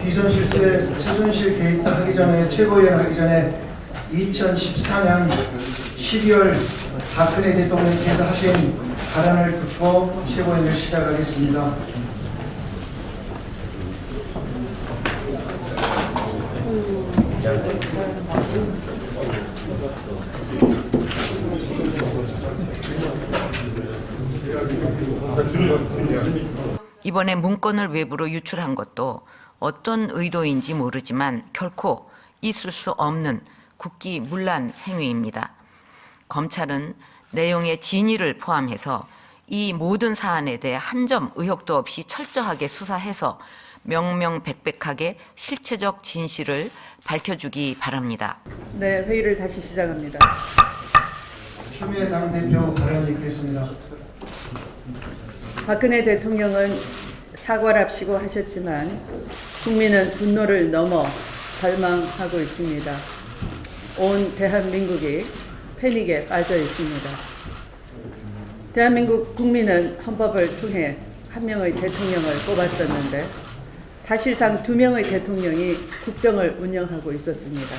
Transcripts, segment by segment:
비선 실세 최순실 게이트 하기 전에 최고위원 하기 전에 2014년 12월 박근혜 대통령께서 하신 발언을 듣고 최고위원을 시작하겠습니다. 이번에 문건을 외부로 유출한 것도 어떤 의도인지 모르지만 결코 있을 수 없는 국기문란 행위입니다. 검찰은 내용의 진위를 포함해서 이 모든 사안에 대해 한 점 의혹도 없이 철저하게 수사해서 명명백백하게 실체적 진실을 밝혀주기 바랍니다. 네, 회의를 다시 시작합니다. 추미애 당대표 발언 읽겠습니다. 박근혜 대통령은 사과랍시고 하셨지만 국민은 분노를 넘어 절망하고 있습니다. 온 대한민국이 패닉에 빠져 있습니다. 대한민국 국민은 헌법을 통해 한 명의 대통령을 뽑았었는데 사실상 두 명의 대통령이 국정을 운영하고 있었습니다.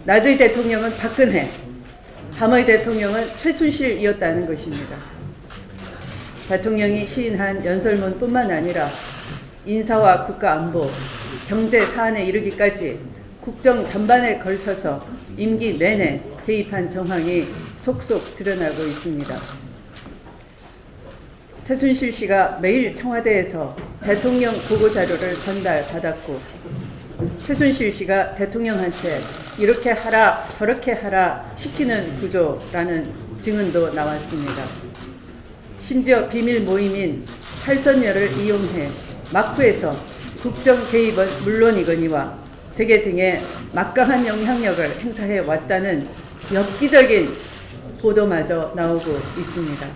낮의 대통령은 박근혜, 밤의 대통령은 최순실이었다는 것입니다. 대통령이 시인한 연설문뿐만 아니라 인사와 국가안보, 경제 사안에 이르기까지 국정 전반에 걸쳐서 임기 내내 개입한 정황이 속속 드러나고 있습니다. 최순실 씨가 매일 청와대에서 대통령 보고자료를 전달받았고 최순실 씨가 대통령한테 이렇게 하라 저렇게 하라 시키는 구조라는 증언도 나왔습니다. 심지어 비밀 모임인 팔선녀를 이용해 막부에서 국정 개입은 물론이거니와 재계 등에 막강한 영향력을 행사해 왔다는 엽기적인 보도마저 나오고 있습니다.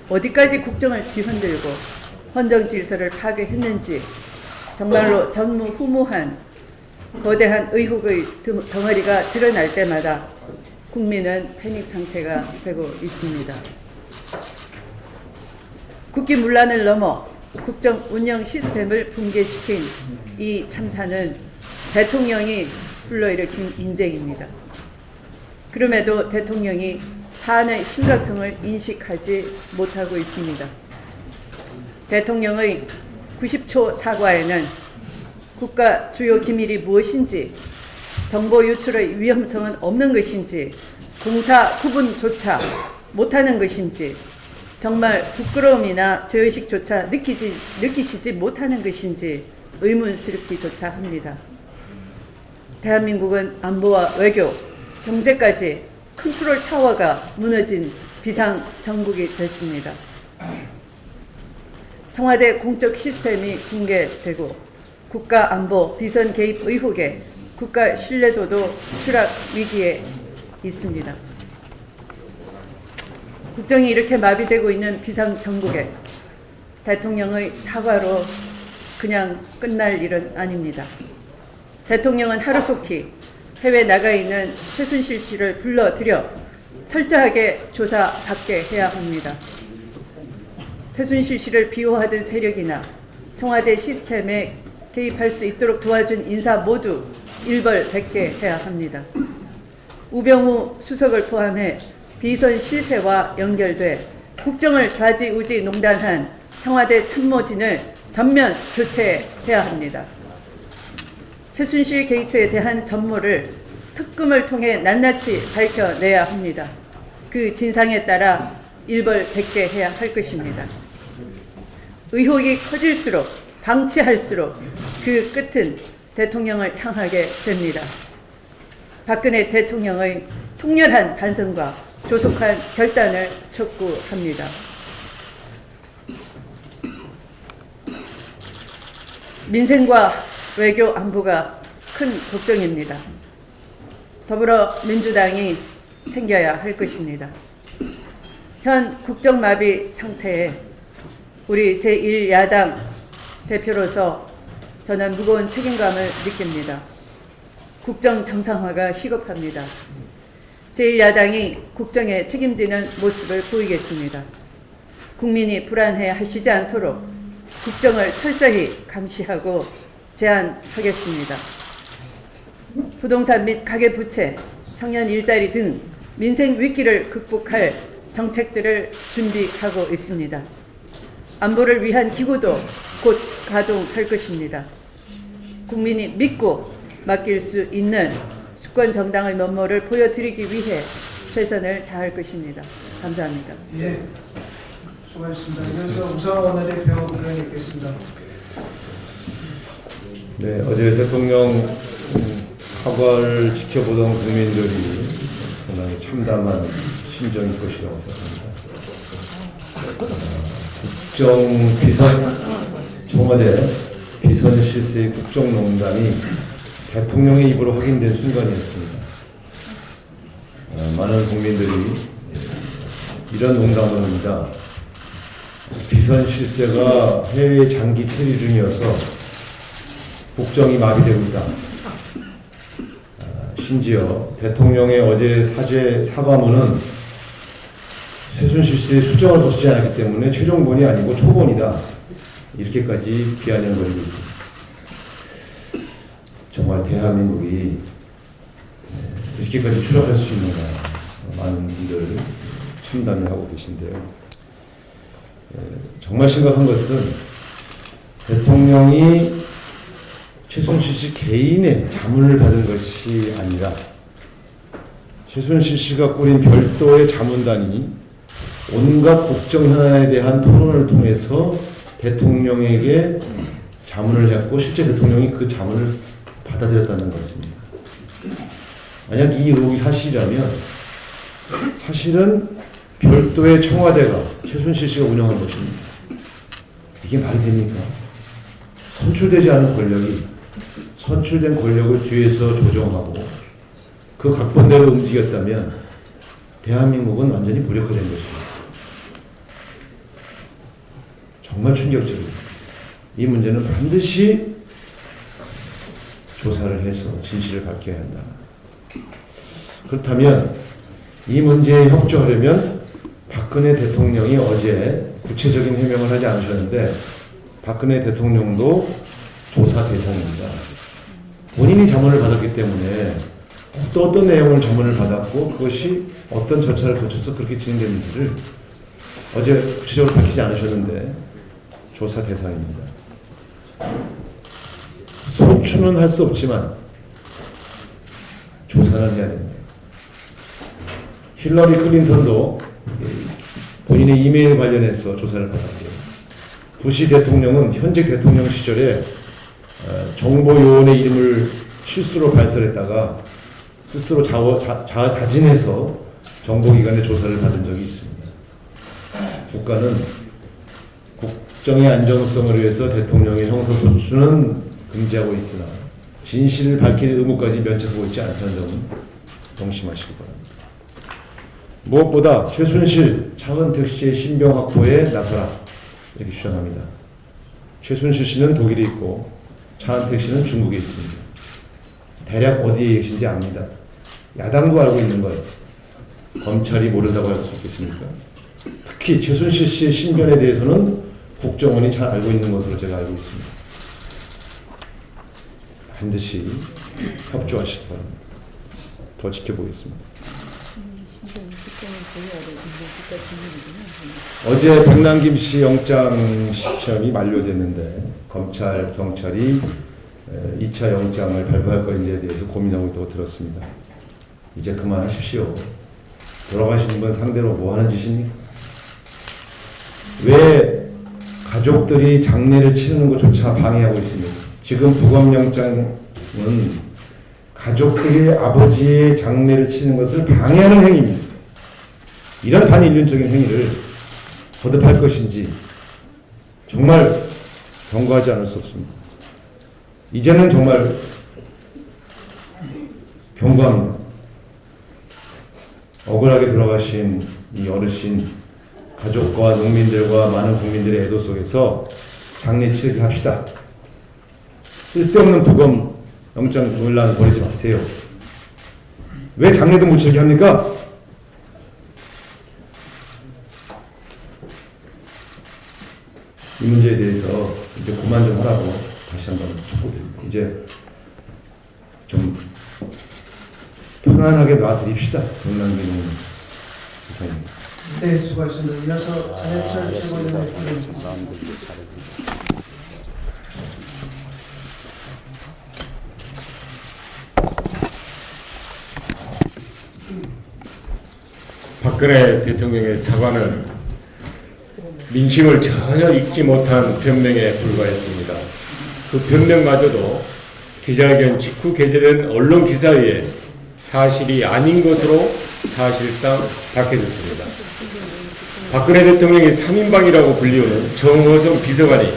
어디까지 국정을 뒤흔들고 헌정 질서를 파괴했는지 정말로 전무후무한 거대한 의혹의 덩어리가 드러날 때마다 국민은 패닉 상태가 되고 있습니다. 국기문란을 넘어 국정 운영 시스템을 붕괴시킨 이 참사는 대통령이 불러일으킨 인재입니다. 그럼에도 대통령이 사안의 심각성을 인식하지 못하고 있습니다. 대통령의 90초 사과에는 국가 주요 기밀이 무엇인지, 정보 유출의 위험성은 없는 것인지, 공사 구분조차 못하는 것인지, 정말 부끄러움이나 죄의식조차 느끼시지 못하는 것인지 의문스럽기조차 합니다. 대한민국은 안보와 외교, 경제까지 컨트롤 타워가 무너진 비상정국이 됐습니다. 청와대 공적 시스템이 붕괴되고 국가안보 비선 개입 의혹에 국가 신뢰도도 추락 위기에 있습니다. 국정이 이렇게 마비되고 있는 비상정국에 대통령의 사과로 그냥 끝날 일은 아닙니다. 대통령은 하루속히 해외 나가 있는 최순실 씨를 불러들여 철저하게 조사받게 해야 합니다. 최순실 씨를 비호하던 세력이나 청와대 시스템에 개입할 수 있도록 도와준 인사 모두 일벌백계 해야 합니다. 우병우 수석을 포함해 비선 실세와 연결돼 국정을 좌지우지 농단한 청와대 참모진을 전면 교체해야 합니다. 최순실 게이트에 대한 전모를 특검을 통해 낱낱이 밝혀내야 합니다. 그 진상에 따라 일벌백계해야 할 것입니다. 의혹이 커질수록 방치할수록 그 끝은 대통령을 향하게 됩니다. 박근혜 대통령의 통렬한 반성과 조속한 결단을 촉구합니다. 민생과 외교 안보가 큰 걱정입니다. 더불어민주당이 챙겨야 할 것입니다. 현 국정마비 상태에 우리 제1야당 대표로서 저는 무거운 책임감을 느낍니다. 국정 정상화가 시급합니다. 제1야당이 국정에 책임지는 모습을 보이겠습니다. 국민이 불안해 하시지 않도록 국정을 철저히 감시하고 제한하겠습니다. 부동산 및 가계부채, 청년 일자리 등 민생 위기를 극복할 정책들을 준비하고 있습니다. 안보를 위한 기구도 곧 가동할 것입니다. 국민이 믿고 맡길 수 있는 수권 정당의 면모를 보여드리기 위해 최선을 다할 것입니다. 감사합니다. 예, 수고하셨습니다. 이어서 우상호 원내대표 의견 있겠습니다. 네, 어제 대통령 사과를 지켜보던 국민들이 상당히 참담한 심정일 것이라고 생각합니다. 국정 비선, 청와대 비선 실세의 국정농단이 대통령의 입으로 확인된 순간이었습니다. 많은 국민들이 이런 농담을 합니다. 비선 실세가 해외 장기 체류 중이어서 국정이 마비되고 있다. 심지어 대통령의 어제 사과문은 최순실 씨의 수정을 거치지 않았기 때문에 최종본이 아니고 초본이다. 이렇게까지 비아냥거리고 있습니다. 정말 대한민국이 이렇게까지 추락할 수 있는가. 많은 분들 참담해하고 계신데요. 정말 심각한 것은 대통령이 최순실 씨 개인의 자문을 받은 것이 아니라 최순실 씨가 꾸린 별도의 자문단이 온갖 국정 현안에 대한 토론을 통해서 대통령에게 자문을 했고 실제 대통령이 그 자문을 받아들였다는 것입니다. 만약 이 의혹이 사실이라면 사실은 별도의 청와대가 최순실 씨가 운영한 것입니다. 이게 말이 됩니까? 선출되지 않은 권력이 선출된 권력을 뒤에서 조정하고 그 각본대로 움직였다면 대한민국은 완전히 무력화된 것입니다. 정말 충격적입니다. 이 문제는 반드시 조사를 해서 진실을 밝혀야 한다. 그렇다면 이 문제에 협조하려면 박근혜 대통령이 어제 구체적인 해명을 하지 않으셨는데 박근혜 대통령도 조사 대상입니다. 본인이 자문을 받았기 때문에 어떤 내용을 자문을 받았고 그것이 어떤 절차를 거쳐서 그렇게 진행됐는지를 어제 구체적으로 밝히지 않으셨는데 조사 대상입니다. 소추는 할 수 없지만 조사는 해야 됩니다. 힐러리 클린턴도 본인의 이메일 관련해서 조사를 받았고요. 부시 대통령은 현직 대통령 시절에 정보요원의 이름을 실수로 발설했다가 스스로 자진해서 정보기관의 조사를 받은 적이 있습니다. 국가는 국정의 안정성을 위해서 대통령의 형사소추는 금지하고 있으나 진실을 밝히는 의무까지 면책하고 있지 않다는 점은 명심하시기 바랍니다. 무엇보다 최순실, 차은택 씨의 신병 확보에 나서라 이렇게 주장합니다. 최순실 씨는 독일에 있고 차은택 씨는 중국에 있습니다. 대략 어디에 계신지 압니다. 야당도 알고 있는 걸 검찰이 모른다고 할 수 있겠습니까? 특히 최순실 씨의 신변에 대해서는 국정원이 잘 알고 있는 것으로 제가 알고 있습니다. 반드시 협조하시기 바랍니다. 더 지켜보겠습니다. 어제 백남김 씨 영장 시점이 만료됐는데 검찰, 경찰이 2차 영장을 발부할 것인지에 대해서 고민하고 있다고 들었습니다. 이제 그만하십시오. 돌아가신 분 상대로 뭐 하는 짓입니까? 왜 가족들이 장례를 치르는 것조차 방해하고 있습니까? 지금 부검영장은 가족들이 아버지의 장례를 치르는 것을 방해하는 행위입니다. 이런 반인륜적인 행위를 거듭할 것인지 정말 경고하지 않을 수 없습니다. 이제는 정말 경고합니다. 억울하게 돌아가신 이 어르신 가족과 농민들과 많은 국민들의 애도 속에서 장례 치르게 합시다. 쓸데없는 부검 영장 논란 벌이지 마세요. 왜 장례도 못 치르게 합니까? 이 문제에 대해서 이제 그만 좀 하라고 다시 한번 촉구드립니다. 이제 좀 편안하게 놔드립시다. 정남기는 이상입니다. 네, 수고하셨습니다. 이어서 장해철 최고위원의 의견입니다. 박근혜 대통령의 사과는 민심을 전혀 읽지 못한 변명에 불과했습니다. 그 변명마저도 기자회견 직후 게재된 언론 기사에 사실이 아닌 것으로 사실상 밝혀졌습니다. 박근혜 대통령이 3인방이라고 불리우는 정호성 비서관이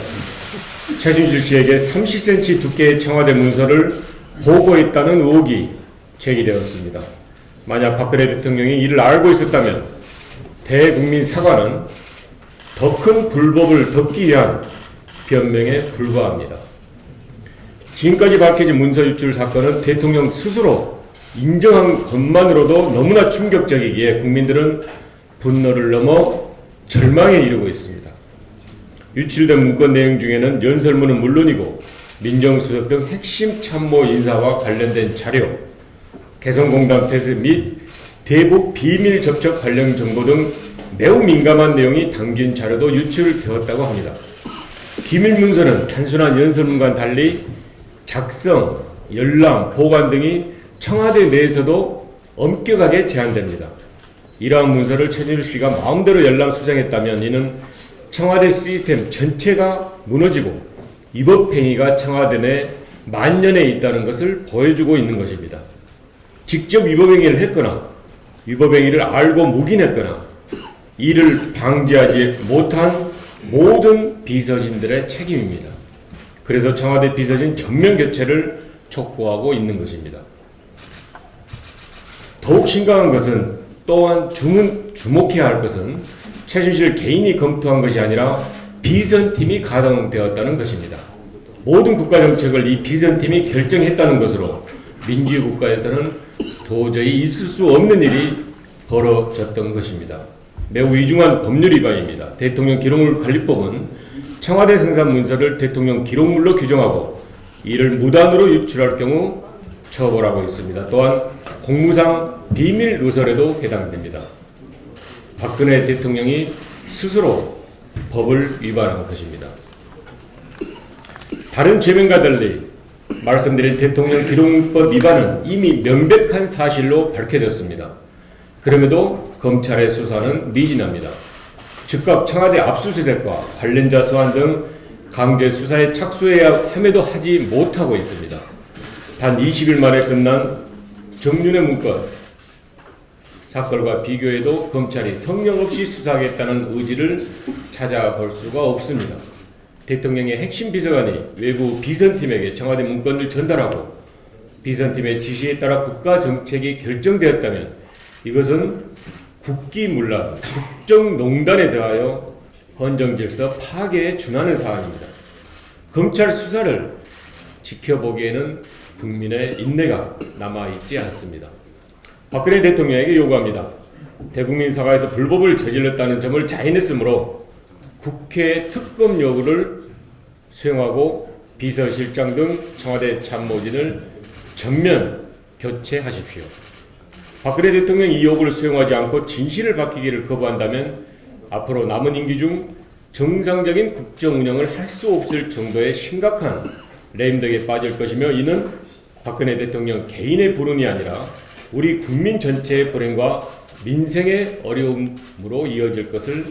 최순실 씨에게 30cm 두께의 청와대 문서를 보고했다는 의혹이 제기되었습니다. 만약 박근혜 대통령이 이를 알고 있었다면 대국민 사과는 더 큰 불법을 덮기 위한 변명에 불과합니다. 지금까지 밝혀진 문서 유출 사건은 대통령 스스로 인정한 것만으로도 너무나 충격적이기에 국민들은 분노를 넘어 절망에 이르고 있습니다. 유출된 문건 내용 중에는 연설문은 물론이고 민정수석 등 핵심 참모 인사와 관련된 자료, 개성공단 폐쇄 및 대북 비밀 접촉 관련 정보 등 매우 민감한 내용이 담긴 자료도 유출되었다고 합니다. 기밀 문서는 단순한 연설문과는 달리 작성, 열람, 보관 등이 청와대 내에서도 엄격하게 제한됩니다. 이러한 문서를 최순실 씨가 마음대로 열람 수정했다면 이는 청와대 시스템 전체가 무너지고 위법행위가 청와대 내 만연해 있다는 것을 보여주고 있는 것입니다. 직접 위법행위를 했거나 위법행위를 알고 묵인했거나 이를 방지하지 못한 모든 비서진들의 책임입니다. 그래서 청와대 비서진 전면 교체를 촉구하고 있는 것입니다. 더욱 심각한 것은 또한 주목해야 할 것은 최순실 개인이 검토한 것이 아니라 비선팀이 가동되었다는 것입니다. 모든 국가정책을 이 비선팀이 결정했다는 것으로 민주주의 국가에서는 도저히 있을 수 없는 일이 벌어졌던 것입니다. 매우 위중한 법률 위반입니다. 대통령 기록물관리법은 청와대 생산 문서를 대통령 기록물로 규정하고 이를 무단으로 유출할 경우 처벌하고 있습니다. 또한 공무상 비밀 누설에도 해당됩니다. 박근혜 대통령이 스스로 법을 위반한 것입니다. 다른 죄명과 달리 말씀드린 대통령 기록물법 위반은 이미 명백한 사실로 밝혀졌습니다. 그럼에도 검찰의 수사는 미진합니다. 즉각 청와대 압수수색과 관련자 소환 등 강제 수사에 착수해야 함에도 하지 못하고 있습니다. 단 20일 만에 끝난 정윤회 문건 사건과 비교해도 검찰이 성령 없이 수사하겠다는 의지를 찾아볼 수가 없습니다. 대통령의 핵심 비서관이 외부 비선팀에게 청와대 문건을 전달하고 비선팀의 지시에 따라 국가 정책이 결정되었다면 이것은 국기문란, 국정농단에 대하여 헌정질서 파괴에 준하는 사안입니다. 검찰 수사를 지켜보기에는 국민의 인내가 남아있지 않습니다. 박근혜 대통령에게 요구합니다. 대국민 사과에서 불법을 저질렀다는 점을 자인했으므로 국회 특검 요구를 수용하고 비서실장 등 청와대 참모진을 전면 교체하십시오. 박근혜 대통령이 이 요구를 수용하지 않고 진실을 밝히기를 거부한다면 앞으로 남은 임기 중 정상적인 국정 운영을 할 수 없을 정도의 심각한 레임덕에 빠질 것이며 이는 박근혜 대통령 개인의 불운이 아니라 우리 국민 전체의 불행과 민생의 어려움으로 이어질 것을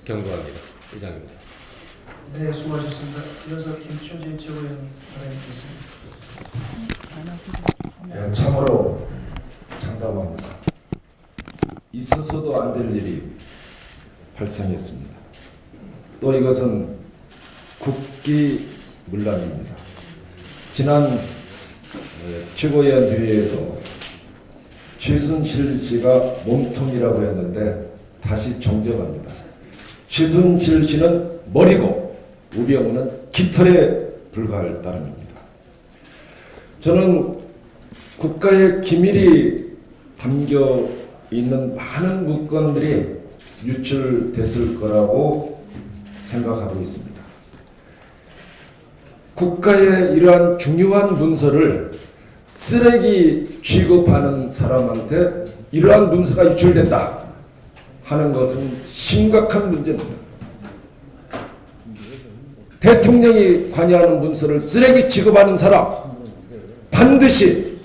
경고합니다. 이상입니다. 네, 수고하셨습니다. 이어서 김춘진 최고위원 발언드리겠습니다. 네, 참으로 장담합니다. 있어서도 안 될 일이 발생했습니다. 또 이것은 국기문란입니다. 지난 최고위원 회의에서 최순실 씨가 몸통이라고 했는데 다시 정정합니다. 최순실 씨는 머리고 우병우는 깃털에 불과할 따름입니다. 저는 국가의 기밀이 담겨 있는 많은 문건들이 유출됐을 거라고 생각하고 있습니다. 국가의 이러한 중요한 문서를 쓰레기 취급하는 사람한테 이러한 문서가 유출된다 하는 것은 심각한 문제입니다. 대통령이 관여하는 문서를 쓰레기 취급하는 사람 반드시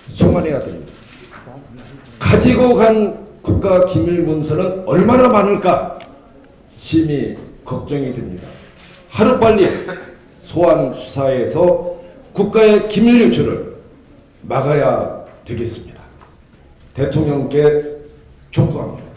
송환해야 됩니다. 가지고 간 국가 기밀 문서는 얼마나 많을까 심히 걱정이 됩니다. 하루빨리 소환 수사에서 국가의 기밀 유출을 막아야 되겠습니다. 대통령께 촉구합니다.